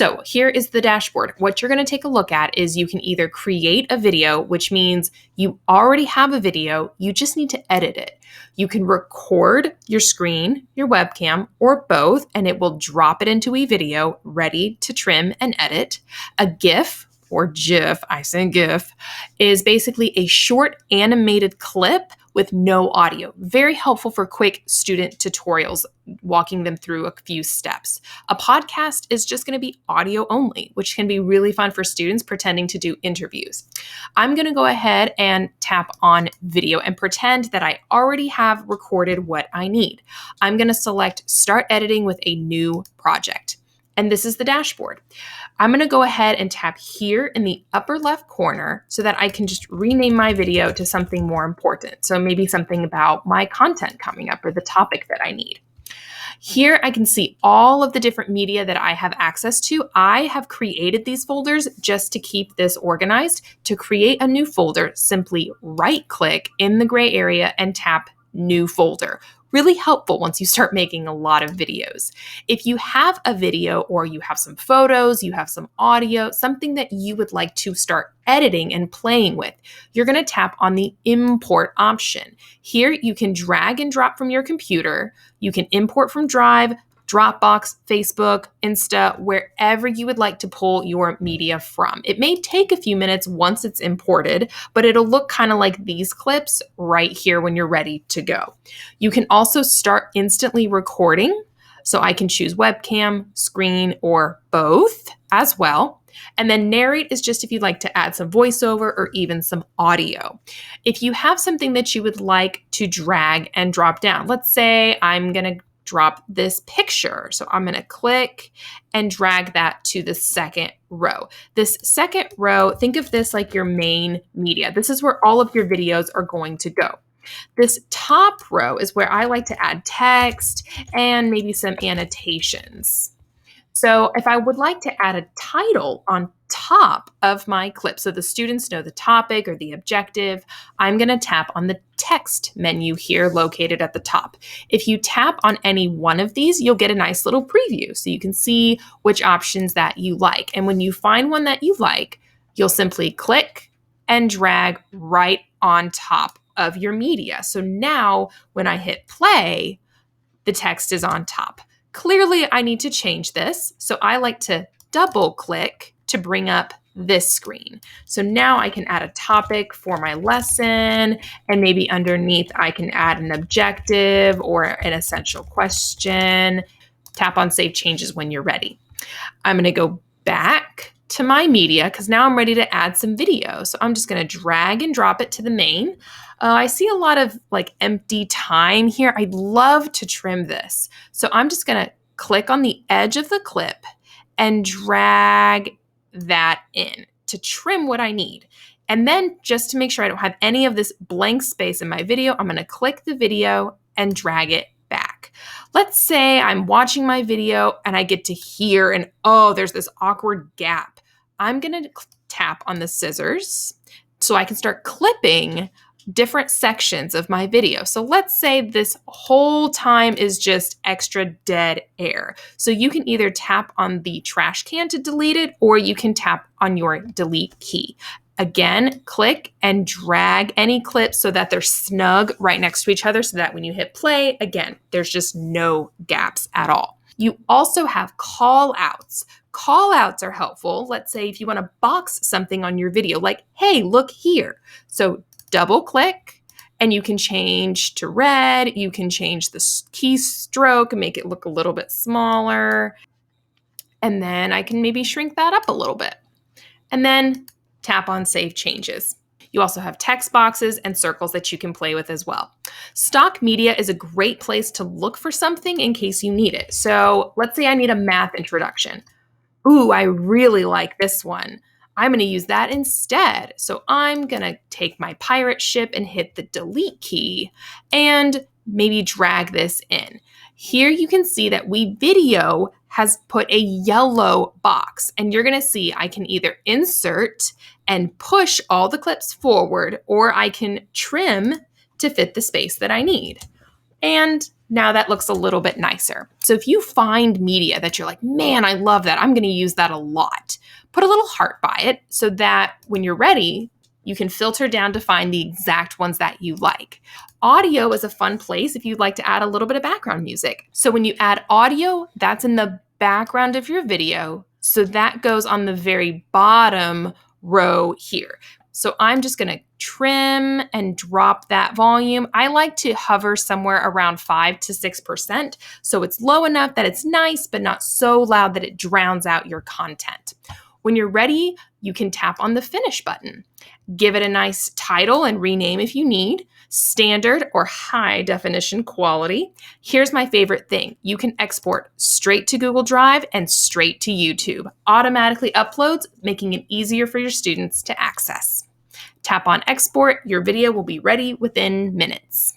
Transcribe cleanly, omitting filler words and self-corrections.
So here is the dashboard. What you're going to take a look at is you can either create a video, which means you already have a video, you just need to edit it. You can record your screen, your webcam, or both, and it will drop it into WeVideo ready to trim and edit. A GIF or GIF, I say GIF, is basically a short animated clip with no audio. Very helpful for quick student tutorials, walking them through a few steps. A podcast is just going to be audio only, which can be really fun for students pretending to do interviews. I'm going to go ahead and tap on video and pretend that I already have recorded what I need. I'm going to select Start Editing with a New Project. And this is the dashboard. I'm going to go ahead and tap here in the upper left corner so that I can just rename my video to something more important. So maybe something about my content coming up or the topic that I need. Here I can see all of the different media that I have access to. I have created these folders just to keep this organized. To create a new folder, simply right-click in the gray area and tap New Folder. Really helpful once you start making a lot of videos. If you have a video or you have some photos, you have some audio, something that you would like to start editing and playing with, you're going to tap on the import option. Here you can drag and drop from your computer. You can import from Drive, Dropbox, Facebook, Insta, wherever you would like to pull your media from. It may take a few minutes once it's imported, but it'll look kind of like these clips right here when you're ready to go. You can also start instantly recording. So I can choose webcam, screen, or both as well. And then narrate is just if you'd like to add some voiceover or even some audio. If you have something that you would like to drag and drop down, let's say I'm going to drop this picture. So I'm going to click and drag that to the second row. This second row, think of this like your main media. This is where all of your videos are going to go. This top row is where I like to add text and maybe some annotations. So if I would like to add a title on top of my clip so the students know the topic or the objective, I'm going to tap on the text menu here located at the top. If you tap on any one of these, you'll get a nice little preview so you can see which options that you like. And when you find one that you like, you'll simply click and drag right on top of your media. So now when I hit play, the text is on top. Clearly, I need to change this. So I like to double click to bring up this screen. So now I can add a topic for my lesson, and maybe underneath I can add an objective or an essential question. Tap on Save Changes when you're ready. I'm going to go back to my media because now I'm ready to add some video. So I'm just going to drag and drop it to the main. I see a lot of like empty time here. I'd love to trim this. So I'm just going to click on the edge of the clip and drag that in to trim what I need. And then just to make sure I don't have any of this blank space in my video, I'm going to click the video and drag it back. Let's say I'm watching my video and I get to hear and there's this awkward gap. I'm going to tap on the scissors so I can start clipping different sections of my video. So let's say this whole time is just extra dead air. So you can either tap on the trash can to delete it, or you can tap on your delete key. Again, click and drag any clips so that they're snug right next to each other so that when you hit play, again, there's just no gaps at all. You also have call outs. Call outs are helpful. Let's say if you want to box something on your video, like, hey, look here. So double click and you can change to red. You can change the keystroke and make it look a little bit smaller. And then I can maybe shrink that up a little bit. And then tap on Save Changes. You also have text boxes and circles that you can play with as well. Stock media is a great place to look for something in case you need it. So let's say I need a math introduction. Ooh, I really like this one. I'm going to use that instead. So I'm going to take my pirate ship and hit the delete key and maybe drag this in. Here you can see that WeVideo has put a yellow box, and you're going to see I can either insert and push all the clips forward, or I can trim to fit the space that I need. And Now that looks a little bit nicer. So if you find media that you're like, man, I love that, I'm going to use that a lot, put a little heart by it so that when you're ready, you can filter down to find the exact ones that you like. Audio is a fun place if you'd like to add a little bit of background music. So when you add audio, that's in the background of your video. So that goes on the very bottom row here. So I'm just going to trim and drop that volume. I like to hover somewhere around 5 to 6%. So it's low enough that it's nice, but not so loud that it drowns out your content. When you're ready, you can tap on the finish button. Give it a nice title and rename if you need, standard or high definition quality. Here's my favorite thing. You can export straight to Google Drive and straight to YouTube. Automatically uploads, making it easier for your students to access. Tap on export, your video will be ready within minutes.